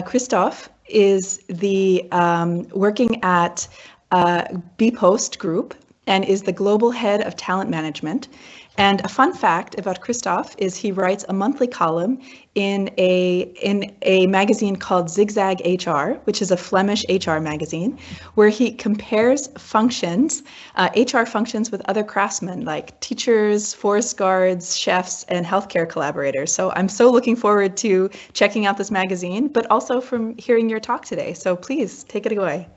Christophe is the working at Bpost Group and is the global head of talent management. And a fun fact about Christophe is he writes a monthly column in a magazine called Zigzag HR, which is a Flemish HR magazine, where he compares functions, HR functions with other craftsmen like teachers, forest guards, chefs, and healthcare collaborators. So I'm so looking forward to checking out this magazine, but also from hearing your talk today. So please take it away.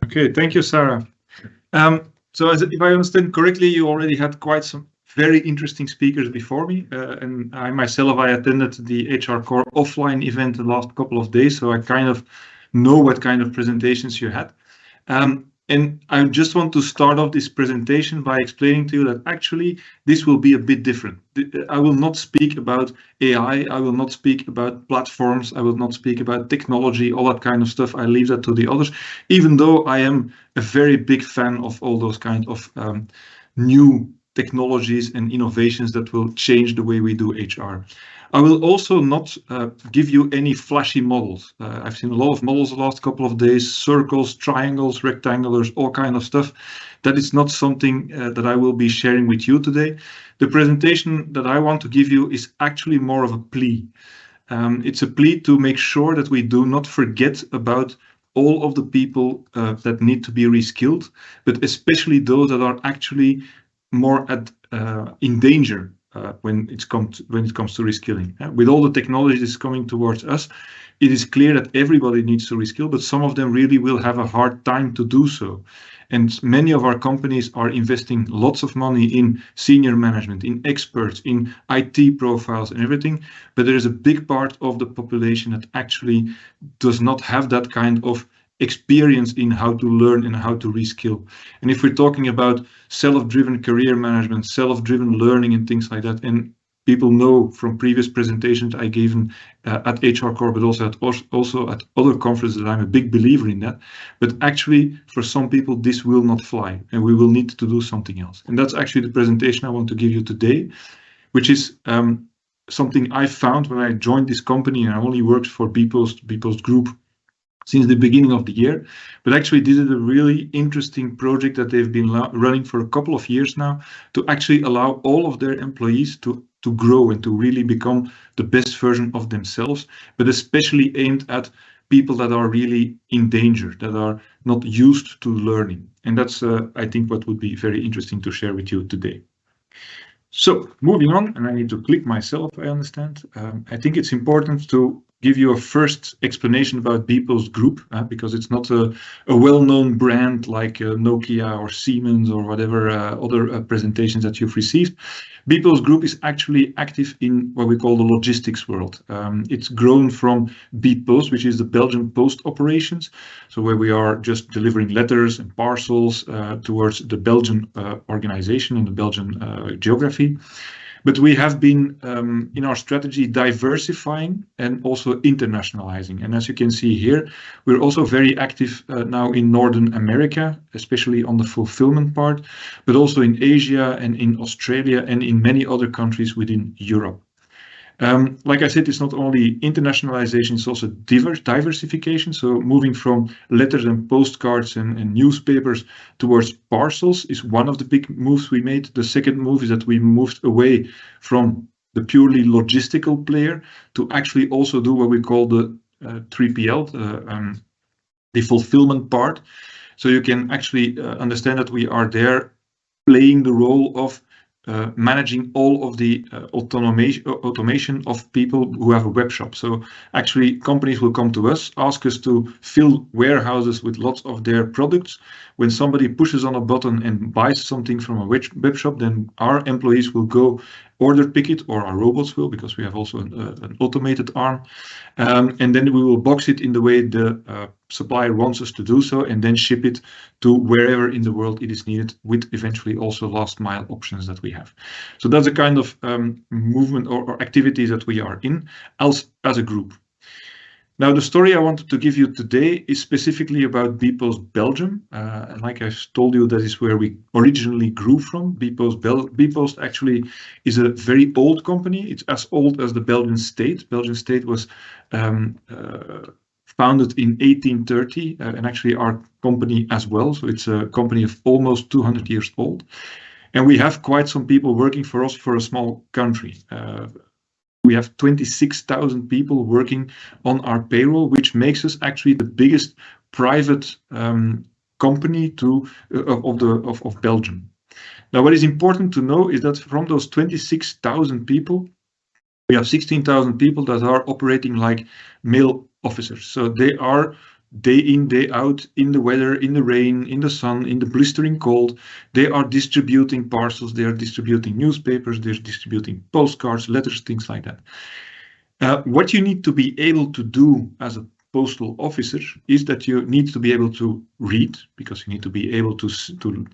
Okay, thank you, Sarah. So if I understand correctly, you already had quite some very interesting speakers before me, and I myself, I attended the HRcore offline event the last couple of days, so I kind of know what kind of presentations you had. And I just want to start off this presentation by explaining to you that actually this will be a bit different. I will not speak about AI, I will not speak about platforms, I will not speak about technology, all that kind of stuff. I leave that to the others, even though I am a very big fan of all those kind of new technologies and innovations that will change the way we do HR. I will also not give you any flashy models. I've seen a lot of models the last couple of days, circles, triangles, rectangulars, all kind of stuff. That is not something that I will be sharing with you today. The presentation that I want to give you is actually more of a plea. It's a plea to make sure that we do not forget about all of the people that need to be reskilled, but especially those that are actually more in danger when it comes to reskilling. With all the technology that's coming towards us, it is clear that everybody needs to reskill, but some of them really will have a hard time to do so. And many of our companies are investing lots of money in senior management, in experts, in IT profiles and everything, but there is a big part of the population that actually does not have that kind of experience in how to learn and how to reskill. And if we're talking about self-driven career management, self-driven learning and things like that, and people know from previous presentations I gave at HRcore, but also at other conferences, that I'm a big believer in that. But actually, for some people, this will not fly, and we will need to do something else. And that's actually the presentation I want to give you today, which is something I found when I joined this company, and I only worked for Bpost Group since the beginning of the year, but actually this is a really interesting project that they've been running for a couple of years now to actually allow all of their employees to grow and to really become the best version of themselves, but especially aimed at people that are really in danger, that are not used to learning. And that's, I think, what would be very interesting to share with you today. So moving on, and I need to click myself, I understand. I think it's important to give you a first explanation about Bpost Group, because it's not a well-known brand like Nokia or Siemens or whatever other presentations that you've received. Bpost Group is actually active in what we call the logistics world. It's grown from Bpost, which is the Belgian post operations, so where we are just delivering letters and parcels towards the Belgian organization in the Belgian geography. But we have been, in our strategy, diversifying and also internationalizing. And as you can see here, we're also very active now in Northern America, especially on the fulfillment part, but also in Asia and in Australia and in many other countries within Europe. Like I said, it's not only internationalization, it's also diversification. So moving from letters and postcards and newspapers towards parcels is one of the big moves we made. The second move is that we moved away from the purely logistical player to actually also do what we call the 3PL, the fulfillment part. So you can actually understand that we are there playing the role of managing all of the automation of people who have a web shop. So actually companies will come to us, ask us to fill warehouses with lots of their products. When somebody pushes on a button and buys something from a web shop, then our employees will go order pick it, or our robots will, because we have also an automated arm. And then we will box it in the way the supplier wants us to do so, and then ship it to wherever in the world it is needed, with eventually also last mile options that we have. So that's a kind of movement or activities that we are in as a group. Now, the story I wanted to give you today is specifically about Bpost Belgium. And like I told you, that is where we originally grew from. Bpost actually is a very old company. It's as old as the Belgian state. Belgian state was founded in 1830, and actually our company as well. So it's a company of almost 200 years old. And we have quite some people working for us for a small country. We have 26,000 people working on our payroll, which makes us actually the biggest private company of Belgium. Now, what is important to know is that from those 26,000 people, we have 16,000 people that are operating like mail officers. So they are day in, day out, in the weather, in the rain, in the sun, in the blistering cold. They are distributing parcels, they are distributing newspapers, they're distributing postcards, letters, things like that. What you need to be able to do as a postal officer is that you need to be able to read, because you need to be able to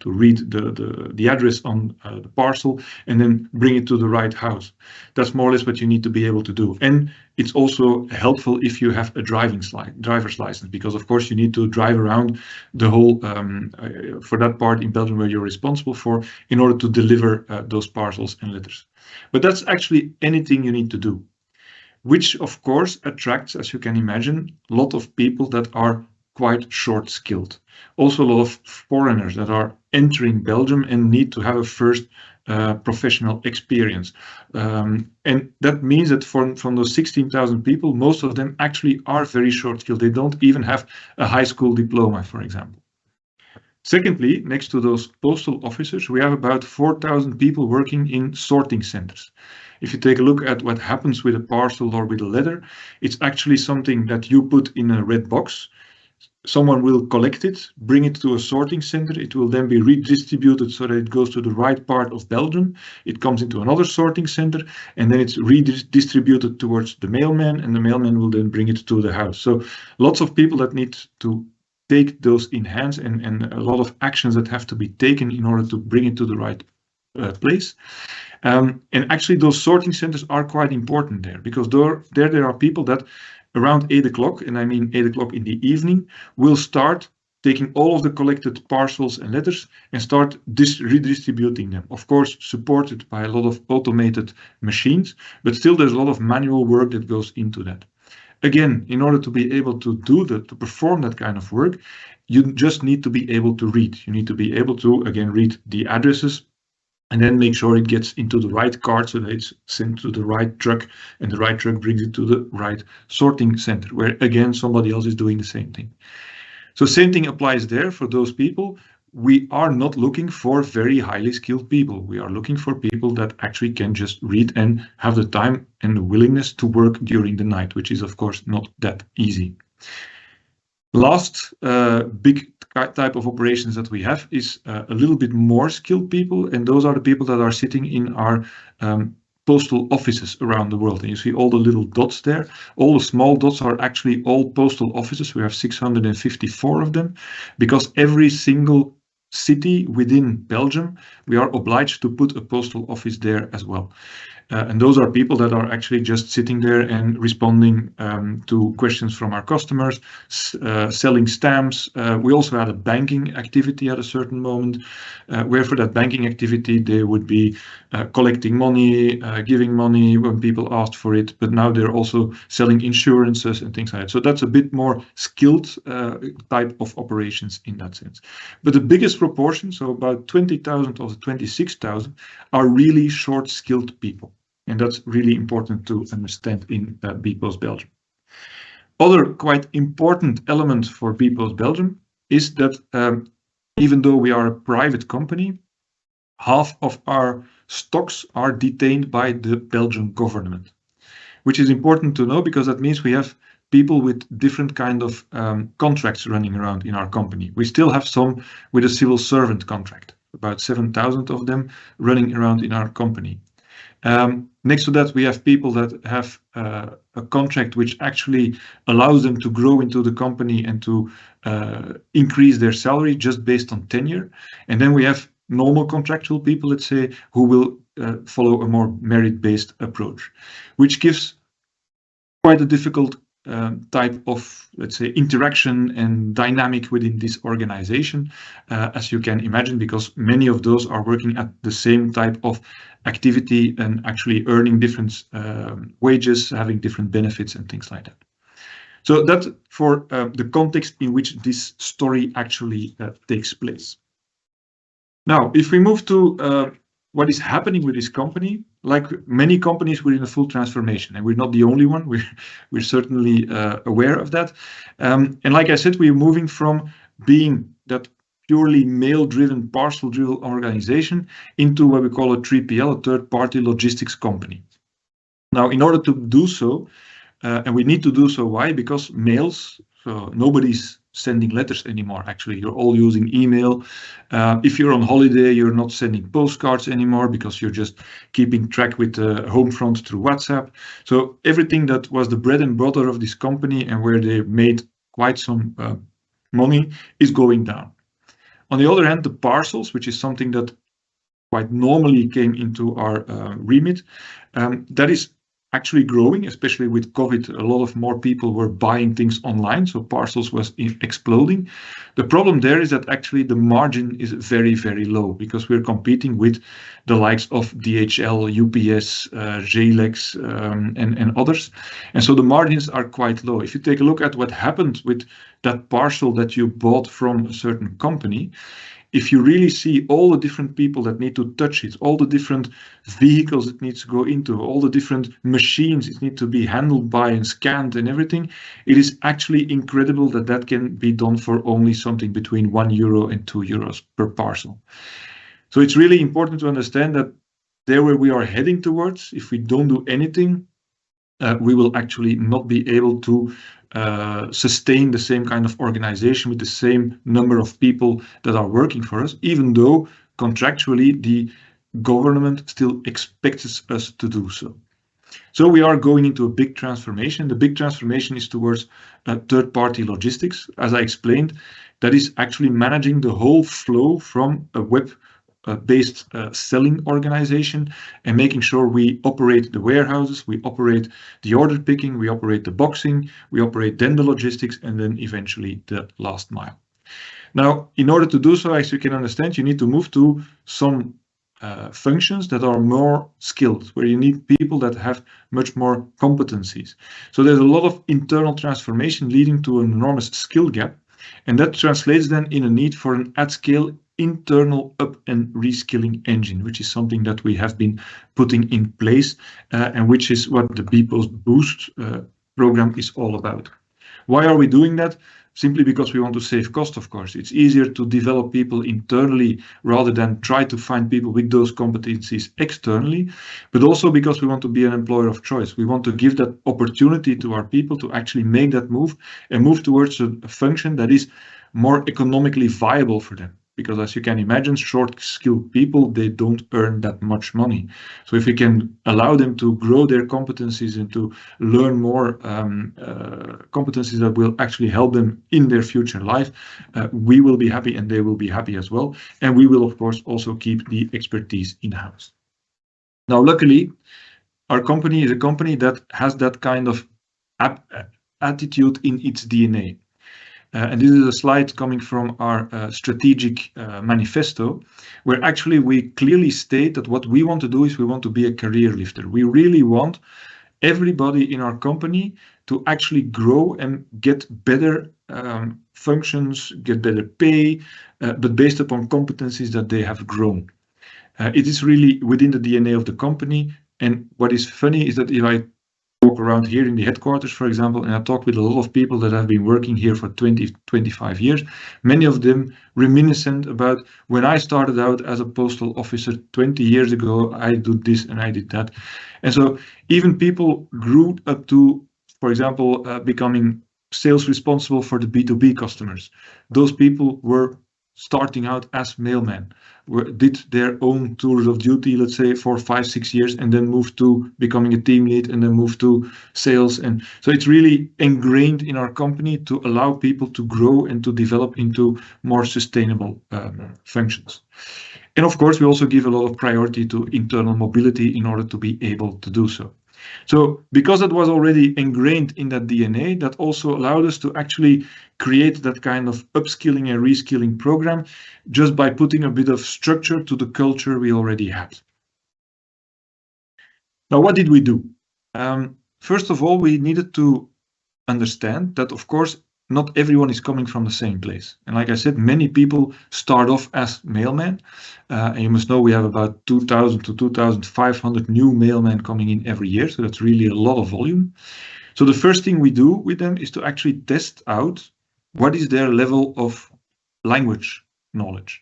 read the address on the parcel and then bring it to the right house. That's more or less what you need to be able to do. And it's also helpful if you have a driver's license, because of course you need to drive around the whole, for that part in Belgium where you're responsible for, in order to deliver those parcels and letters. But that's actually anything you need to do, which of course attracts, as you can imagine, a lot of people that are quite short-skilled. Also a lot of foreigners that are entering Belgium and need to have a first professional experience. And that means that from those 16,000 people, most of them actually are very short-skilled. They don't even have a high school diploma, for example. Secondly, next to those postal officers, we have about 4,000 people working in sorting centers. If you take a look at what happens with a parcel or with a letter, it's actually something that you put in a red box. Someone will collect it, bring it to a sorting center. It will then be redistributed so that it goes to the right part of Belgium. It comes into another sorting center, and then it's redistributed towards the mailman, and the mailman will then bring it to the house. So lots of people that need to take those in hands, and a lot of actions that have to be taken in order to bring it to the right place. And actually those sorting centers are quite important there, because there are people that around 8 o'clock, and I mean 8 o'clock in the evening, will start taking all of the collected parcels and letters and start redistributing them. Of course, supported by a lot of automated machines, but still there's a lot of manual work that goes into that. Again, in order to be able to do that, to perform that kind of work, you just need to be able to read. You need to be able to, again, read the addresses, and then make sure it gets into the right cart so that it's sent to the right truck, and the right truck brings it to the right sorting center, where again somebody else is doing the same thing. So same thing applies there for those people. We are not looking for very highly skilled people. We are looking for people that actually can just read and have the time and the willingness to work during the night, which is of course not that easy. Last big type of operations that we have is a little bit more skilled people, and those are the people that are sitting in our postal offices around the world. And you see all the little dots there. All the small dots are actually all postal offices. We have 654 of them, because every single city within Belgium, we are obliged to put a postal office there as well. And those are people that are actually just sitting there and responding to questions from our customers, selling stamps. We also had a banking activity at a certain moment, where for that banking activity, they would be collecting money, giving money when people asked for it, but now they're also selling insurances and things like that. So that's a bit more skilled type of operations in that sense. But the biggest proportion, so about 20,000 of the 26,000, are really short-skilled people. And that's really important to understand in Bpost Belgium. Other quite important element for Bpost Belgium is that even though we are a private company, half of our stocks are detained by the Belgian government, which is important to know, because that means we have people with different kind of contracts running around in our company. We still have some with a civil servant contract, about 7,000 of them running around in our company. Next to that, we have people that have a contract which actually allows them to grow into the company and to increase their salary just based on tenure. And then we have normal contractual people, let's say, who will follow a more merit-based approach, which gives quite a difficult type of, let's say, interaction and dynamic within this organization, as you can imagine, because many of those are working at the same type of activity and actually earning different wages, having different benefits and things like that. So that's for the context in which this story actually takes place. Now, if we move to what is happening with this company, like many companies, we're in a full transformation, and we're not the only one. We're certainly aware of that. And like I said, we're moving from being that purely mail-driven, parcel-driven organization into what we call a 3PL, a third-party logistics company. Now, in order to do so, and we need to do so, why? Because mails, so nobody's sending letters anymore. Actually, you're all using email. If you're on holiday, you're not sending postcards anymore because you're just keeping track with the home front through WhatsApp. So everything that was the bread and butter of this company and where they made quite some money is going down. On the other hand, the parcels, which is something that quite normally came into our remit, that is actually growing, especially with COVID. A lot of more people were buying things online, so parcels was exploding. The problem there is that actually the margin is very, very low because we're competing with the likes of DHL, UPS, JLEX, and others. And so the margins are quite low. If you take a look at what happened with that parcel that you bought from a certain company, if you really see all the different people that need to touch it, all the different vehicles it needs to go into, all the different machines it needs to be handled by and scanned and everything, it is actually incredible that that can be done for only something between €1 and €2 per parcel. So it's really important to understand that there where we are heading towards, if we don't do anything, we will actually not be able to sustain the same kind of organization with the same number of people that are working for us, even though contractually the government still expects us to do so. So we are going into a big transformation. The big transformation is towards third-party logistics. As I explained, that is actually managing the whole flow from a web-based selling organization and making sure we operate the warehouses, we operate the order picking, we operate the boxing, we operate then the logistics, and then eventually the last mile. Now, in order to do so, as you can understand, you need to move to some functions that are more skilled, where you need people that have much more competencies. So there's a lot of internal transformation leading to an enormous skill gap, and that translates then in a need for an at-scale internal up and reskilling engine, which is something that we have been putting in place and which is what the Bpost Boost program is all about. Why are we doing that? Simply because we want to save cost, of course. It's easier to develop people internally rather than try to find people with those competencies externally, but also because we want to be an employer of choice. We want to give that opportunity to our people to actually make that move and move towards a function that is more economically viable for them. Because as you can imagine, short-skilled people, they don't earn that much money. So if we can allow them to grow their competencies and to learn more competencies that will actually help them in their future life, we will be happy and they will be happy as well. And we will, of course, also keep the expertise in-house. Now, luckily, our company is a company that has that kind of attitude in its DNA. And this is a slide coming from our strategic manifesto, where actually we clearly state that what we want to do is we want to be a career lifter. We really want everybody in our company to actually grow and get better functions, get better pay, but based upon competencies that they have grown. It is really within the DNA of the company. And what is funny is that if I walk around here in the headquarters, for example, and I talk with a lot of people that have been working here for 20, 25 years, many of them reminiscent about when I started out as a postal officer 20 years ago, I did this and I did that. And so even people grew up to, for example, becoming sales responsible for the B2B customers. Those people were starting out as mailmen, did their own tours of duty, let's say, for 5, 6 years, and then moved to becoming a team lead and then moved to sales. And so it's really ingrained in our company to allow people to grow and to develop into more sustainable functions. And of course, we also give a lot of priority to internal mobility in order to be able to do so. So because it was already ingrained in that DNA, that also allowed us to actually create that kind of upskilling and reskilling program just by putting a bit of structure to the culture we already had. Now, what did we do? First of all, we needed to understand that, of course, not everyone is coming from the same place. And like I said, many people start off as mailmen. And you must know we have about 2,000 to 2,500 new mailmen coming in every year. So that's really a lot of volume. So the first thing we do with them is to actually test out what is their level of language knowledge.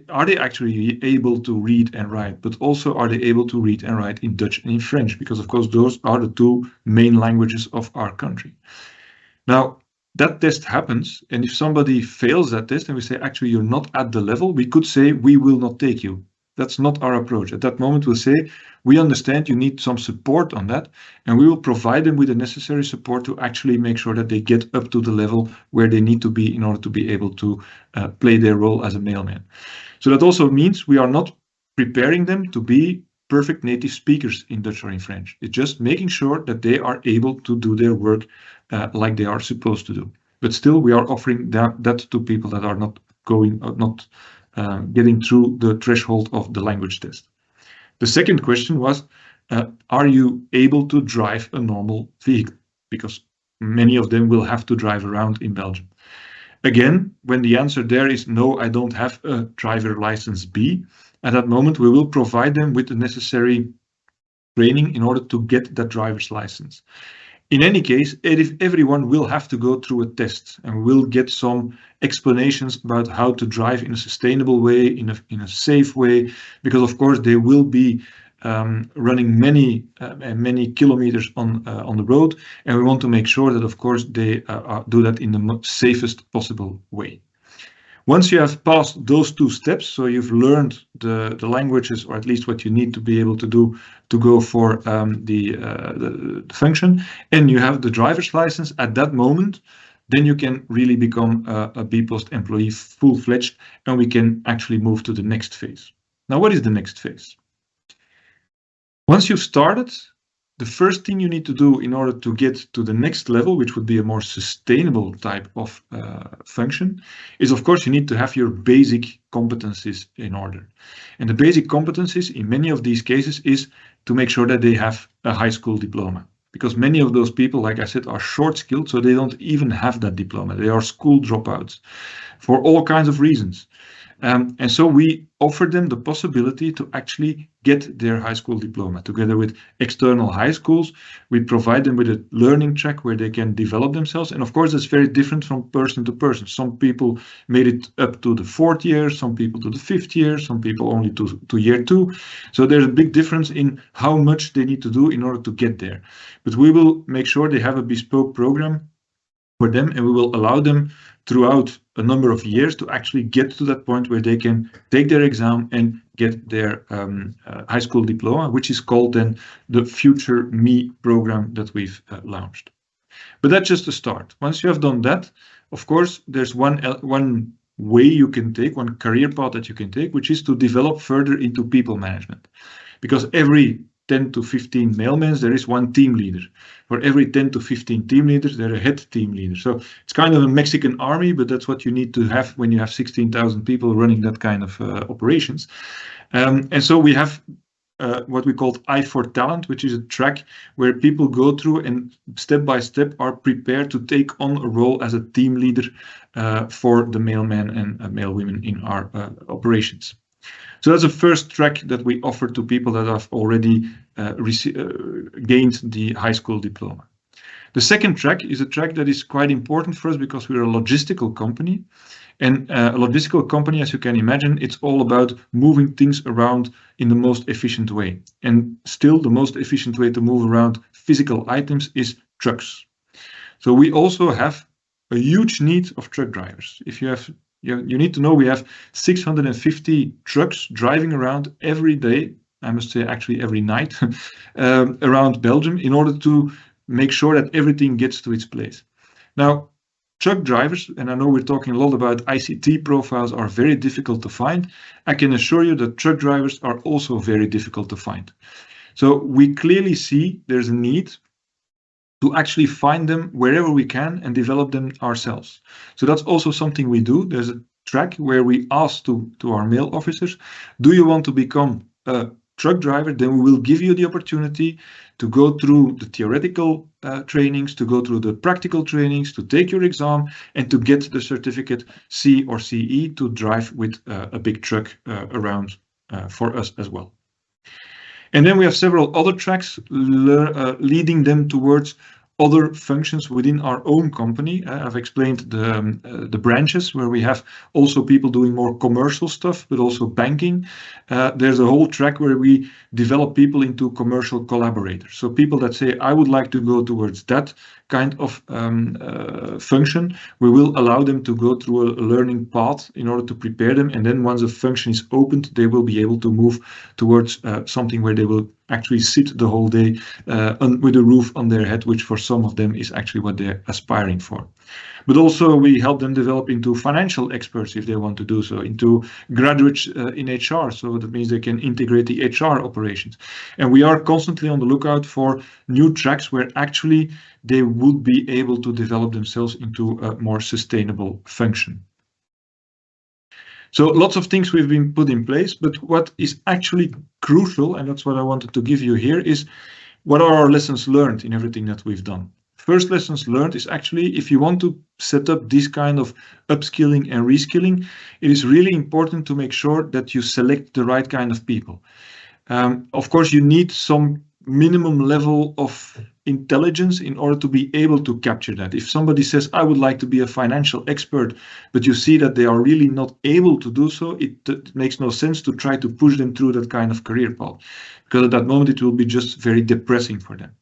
Are they actually able to read and write, but also are they able to read and write in Dutch and in French? Because of course, those are the two main languages of our country. Now, that test happens, and if somebody fails that test and we say, actually, you're not at the level, we could say, we will not take you. That's not our approach. At that moment, we'll say, we understand you need some support on that, and we will provide them with the necessary support to actually make sure that they get up to the level where they need to be in order to be able to play their role as a mailman. So that also means we are not preparing them to be perfect native speakers in Dutch or in French. It's just making sure that they are able to do their work like they are supposed to do. But still, we are offering that to people that are not getting through the threshold of the language test. The second question was, are you able to drive a normal vehicle? Because many of them will have to drive around in Belgium. Again, when the answer there is no, I don't have a driver license B, at that moment we will provide them with the necessary training in order to get that driver's license. In any case, everyone will have to go through a test and will get some explanations about how to drive in a sustainable way, in a safe way, because of course they will be running many kilometers on the road, and we want to make sure that of course they do that in the safest possible way. Once you have passed those two steps, so you've learned the languages, or at least what you need to be able to do to go for the function, and you have the driver's license at that moment, then you can really become a Bpost employee full-fledged, and we can actually move to the next phase. Now, what is the next phase? Once you've started, the first thing you need to do in order to get to the next level, which would be a more sustainable type of function, is of course you need to have your basic competencies in order. And the basic competencies in many of these cases is to make sure that they have a high school diploma. Because many of those people, like I said, are short-skilled, so they don't even have that diploma. They are school dropouts for all kinds of reasons. And so we offer them the possibility to actually get their high school diploma. Together with external high schools, we provide them with a learning track where they can develop themselves. And of course, it's very different from person to person. Some people made it up to the 4th year, some people to the 5th year, some people only to year 2. So there's a big difference in how much they need to do in order to get there. But we will make sure they have a bespoke program for them, and we will allow them throughout a number of years to actually get to that point where they can take their exam and get their high school diploma, which is called then the Future Me program that we've launched. But that's just a start. Once you have done that, of course, there's one way you can take, one career path that you can take, which is to develop further into people management. Because every 10 to 15 mailmen, there is one team leader. For every 10 to 15 team leaders, there are a head team leader. So it's kind of a Mexican army, but that's what you need to have when you have 16,000 people running that kind of operations. And so we have what we call Eye for Talent, which is a track where people go through and step by step are prepared to take on a role as a team leader for the mailmen and mailwomen in our operations. So that's the first track that we offer to people that have already gained the high school diploma. The second track is a track that is quite important for us because we're a logistical company. And a logistical company, as you can imagine, it's all about moving things around in the most efficient way. And still, the most efficient way to move around physical items is trucks. So we also have a huge need of truck drivers. If you have you need to know we have 650 trucks driving around every day, I must say actually every night, around Belgium in order to make sure that everything gets to its place. Now, truck drivers, and I know we're talking a lot about ICT profiles, are very difficult to find. I can assure you that truck drivers are also very difficult to find. So we clearly see there's a need to actually find them wherever we can and develop them ourselves. So that's also something we do. There's a track where we ask to our male officers, do you want to become a truck driver? Then we will give you the opportunity to go through the theoretical trainings, to go through the practical trainings, to take your exam, and to get the certificate C or CE to drive with a big truck around for us as well. And then we have several other tracks leading them towards other functions within our own company. I've explained the branches where we have also people doing more commercial stuff, but also banking. There's a whole track where we develop people into commercial collaborators. So people that say, I would like to go towards that kind of function, we will allow them to go through a learning path in order to prepare them. And then once a function is opened, they will be able to move towards something where they will actually sit the whole day with a roof on their head, which for some of them is actually what they're aspiring for. But also we help them develop into financial experts if they want to do so, into graduates in HR. So that means they can integrate the HR operations. And we are constantly on the lookout for new tracks where actually they would be able to develop themselves into a more sustainable function. So lots of things we've been put in place, but what is actually crucial, and that's what I wanted to give you here, is what are our lessons learned in everything that we've done? First lessons learned is actually, if you want to set up this kind of upskilling and reskilling, it is really important to make sure that you select the right kind of people. Of course, you need some minimum level of intelligence in order to be able to capture that. If somebody says, I would like to be a financial expert, but you see that they are really not able to do so, it makes no sense to try to push them through that kind of career path, because at that moment it will be just very depressing for them.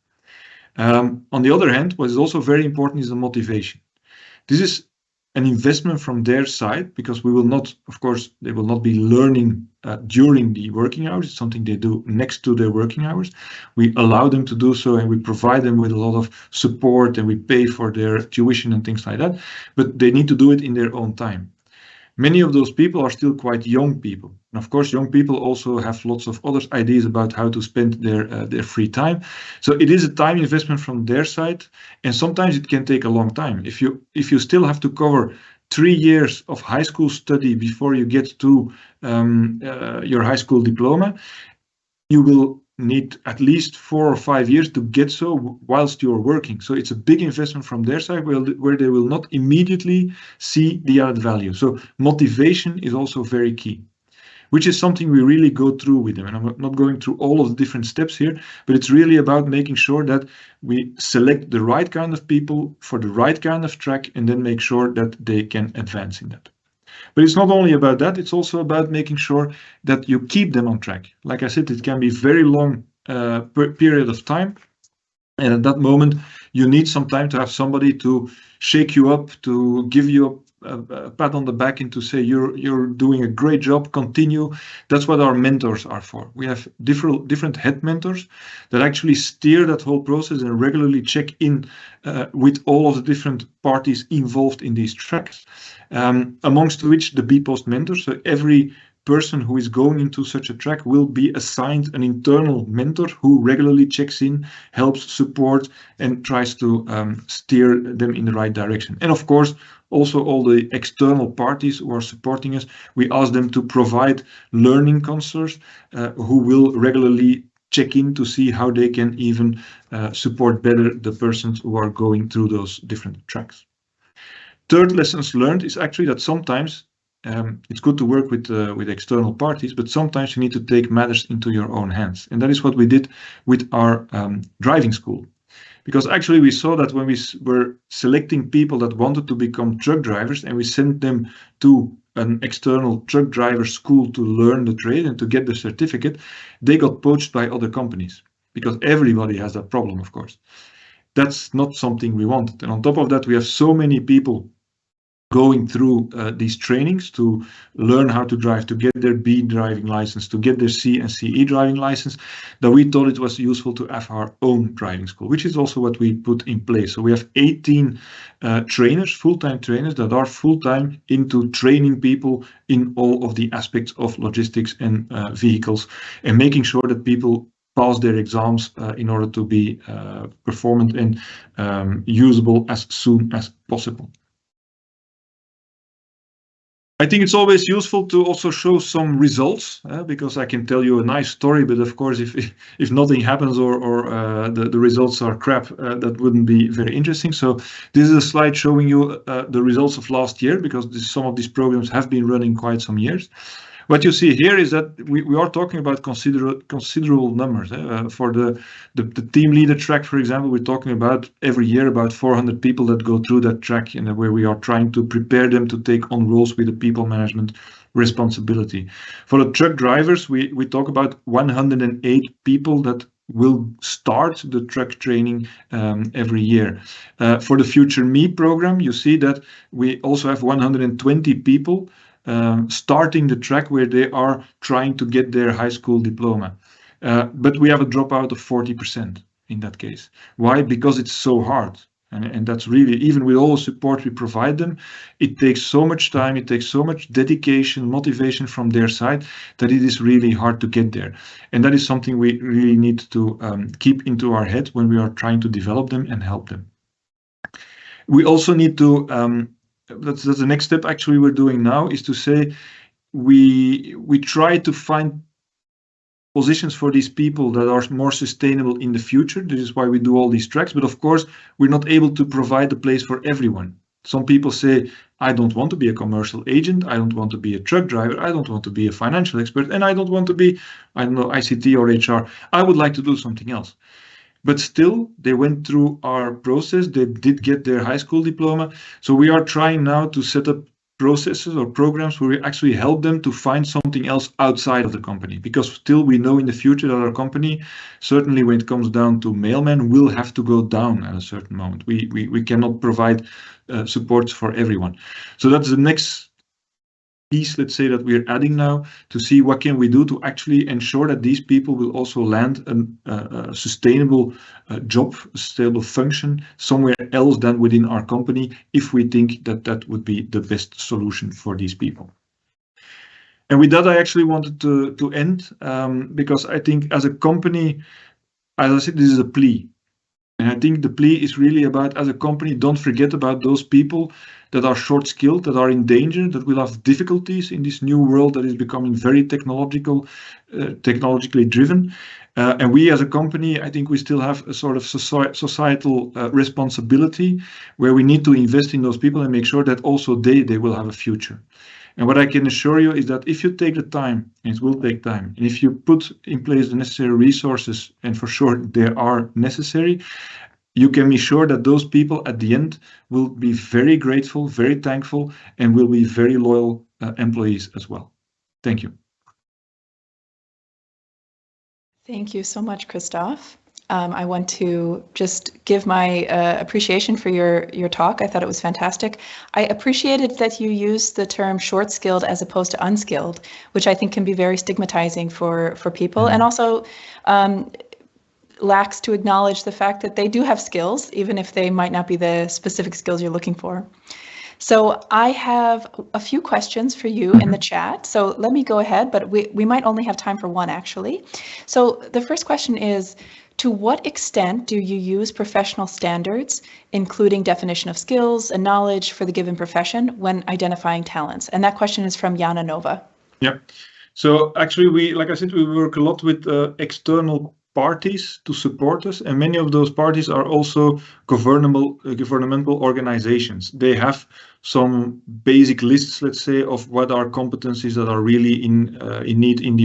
On the other hand, what is also very important is the motivation. This is an investment from their side, because we will not, of course, they will not be learning during the working hours. It's something they do next to their working hours. We allow them to do so, and we provide them with a lot of support, and we pay for their tuition and things like that, but they need to do it in their own time. Many of those people are still quite young people. And of course, young people also have lots of other ideas about how to spend their free time. So it is a time investment from their side, and sometimes it can take a long time. If you still have to cover 3 years of high school study before you get to your high school diploma, you will need at least 4 or 5 years to get so whilst you're working. So it's a big investment from their side where they will not immediately see the added value. So motivation is also very key, which is something we really go through with them. And I'm not going through all of the different steps here, but it's really about making sure that we select the right kind of people for the right kind of track, and then make sure that they can advance in that. But it's not only about that, it's also about making sure that you keep them on track. Like I said, it can be very long period of time. And at that moment, you need some time to have somebody to shake you up, to give you a pat on the back, and to say, you're doing a great job, continue. That's what our mentors are for. We have different head mentors that actually steer that whole process and regularly check in with all of the different parties involved in these tracks, amongst which the Bpost mentors. So every person who is going into such a track will be assigned an internal mentor who regularly checks in, helps support, and tries to steer them in the right direction. And of course, also all the external parties who are supporting us, we ask them to provide learning counselors who will regularly check in to see how they can even support better the persons who are going through those different tracks. Third lessons learned is actually that sometimes it's good to work with external parties, but sometimes you need to take matters into your own hands. And that is what we did with our driving school. Because actually we saw that when we were selecting people that wanted to become truck drivers, and we sent them to an external truck driver school to learn the trade and to get the certificate, they got poached by other companies, because everybody has that problem, of course. That's not something we wanted. And on top of that, we have so many people going through these trainings to learn how to drive, to get their B driving license, to get their C and CE driving license, that we thought it was useful to have our own driving school, which is also what we put in place. So we have 18 trainers, full-time trainers that are full-time into training people in all of the aspects of logistics and vehicles, and making sure that people pass their exams in order to be performant and usable as soon as possible. I think it's always useful to also show some results, because I can tell you a nice story, but of course, if nothing happens or the results are crap, that wouldn't be very interesting. So this is a slide showing you the results of last year, because some of these programs have been running quite some years. What you see here is that we are talking about considerable numbers. For the team leader track, for example, we're talking about every year about 400 people that go through that track, where we are trying to prepare them to take on roles with the people management responsibility. For the truck drivers, we talk about 108 people that will start the truck training every year. For the Future Me program, you see that we also have 120 people starting the track where they are trying to get their high school diploma. But we have a dropout of 40% in that case. Why? Because it's so hard. And that's really, even with all the support we provide them, it takes so much time, it takes so much dedication, motivation from their side, that it is really hard to get there. And that is something we really need to keep into our head when we are trying to develop them and help them. We also need to that's the next step actually we're doing now, is to say we try to find positions for these people that are more sustainable in the future. This is why we do all these tracks, but of course we're not able to provide a place for everyone. Some people say, I don't want to be a commercial agent, I don't want to be a truck driver, I don't want to be a financial expert, and I don't want to be, I don't know, ICT or HR. I would like to do something else. But still, they went through our process. They did get their high school diploma. So we are trying now to set up processes or programs where we actually help them to find something else outside of the company. Because still we know in the future that our company, certainly when it comes down to mailmen, will have to go down at a certain moment. We cannot provide support for everyone. So that's the next piece, let's say, that we're adding now, to see what can we do to actually ensure that these people will also land a sustainable job, a sustainable function somewhere else than within our company, if we think that that would be the best solution for these people. And with that, I actually wanted to end, because I think as a company, as I said, this is a plea. And I think the plea is really about, as a company, don't forget about those people that are short-skilled, that are in danger, that will have difficulties in this new world that is becoming very technologically driven. And we as a company, I think we still have a sort of societal responsibility, where we need to invest in those people and make sure that also they will have a future. And what I can assure you is that if you take the time, and it will take time, and if you put in place the necessary resources, and for sure they are necessary, you can be sure that those people at the end will be very grateful, very thankful, and will be very loyal employees as well. Thank you. Thank you so much, Christophe. I want to just give my appreciation for your talk. I thought it was fantastic. I appreciated that you used the term short-skilled as opposed to unskilled, which I think can be very stigmatizing for people, and also lacks to acknowledge the fact that they do have skills, even if they might not be the specific skills you're looking for. So I have a few questions for you in the chat. So let me go ahead, but we might only have time for one, actually. So the first question is, to what extent do you use professional standards, including definition of skills and knowledge for the given profession, when identifying talents? And that question is from Jana Nova. Yeah. So actually, like I said, we work a lot with external parties to support us, and many of those parties are also governmental organizations. They have some basic lists, let's say, of what are competencies that are really in need in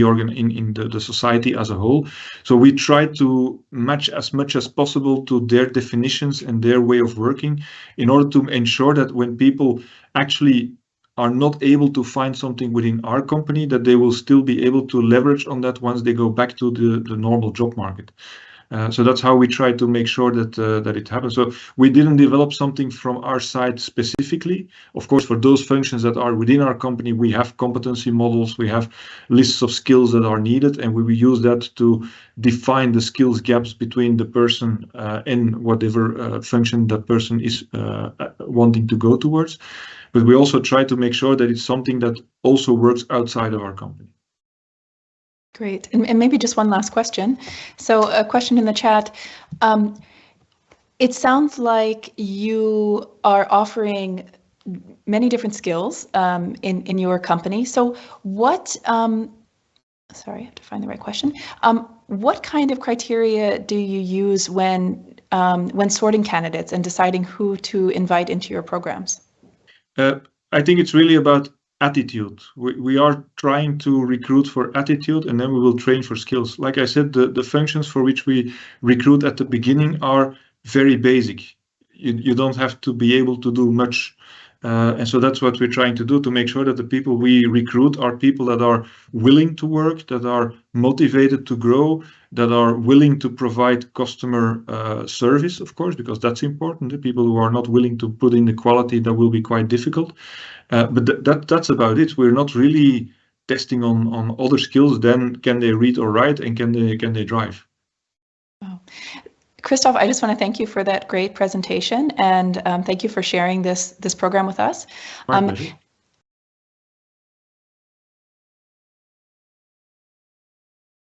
the society as a whole. So we try to match as much as possible to their definitions and their way of working, in order to ensure that when people actually are not able to find something within our company, that they will still be able to leverage on that once they go back to the normal job market. So that's how we try to make sure that it happens. So we didn't develop something from our side specifically. Of course, for those functions that are within our company, we have competency models, we have lists of skills that are needed, and we will use that to define the skills gaps between the person and whatever function that person is wanting to go towards. But we also try to make sure that it's something that also works outside of our company. Great. And maybe just one last question. So a question in the chat. It sounds like you are offering many different skills in your company. So what, sorry, I have to find the right question. What kind of criteria do you use when sorting candidates and deciding who to invite into your programs? I think it's really about attitude. We are trying to recruit for attitude, and then we will train for skills. Like I said, the functions for which we recruit at the beginning are very basic. You don't have to be able to do much. And so that's what we're trying to do, to make sure that the people we recruit are people that are willing to work, that are motivated to grow, that are willing to provide customer service, of course, because that's important. The people who are not willing to put in the quality, that will be quite difficult. But that's about it. We're not really testing on other skills than can they read or write and can they drive. Wow. Christophe, I just want to thank you for that great presentation, and thank you for sharing this program with us.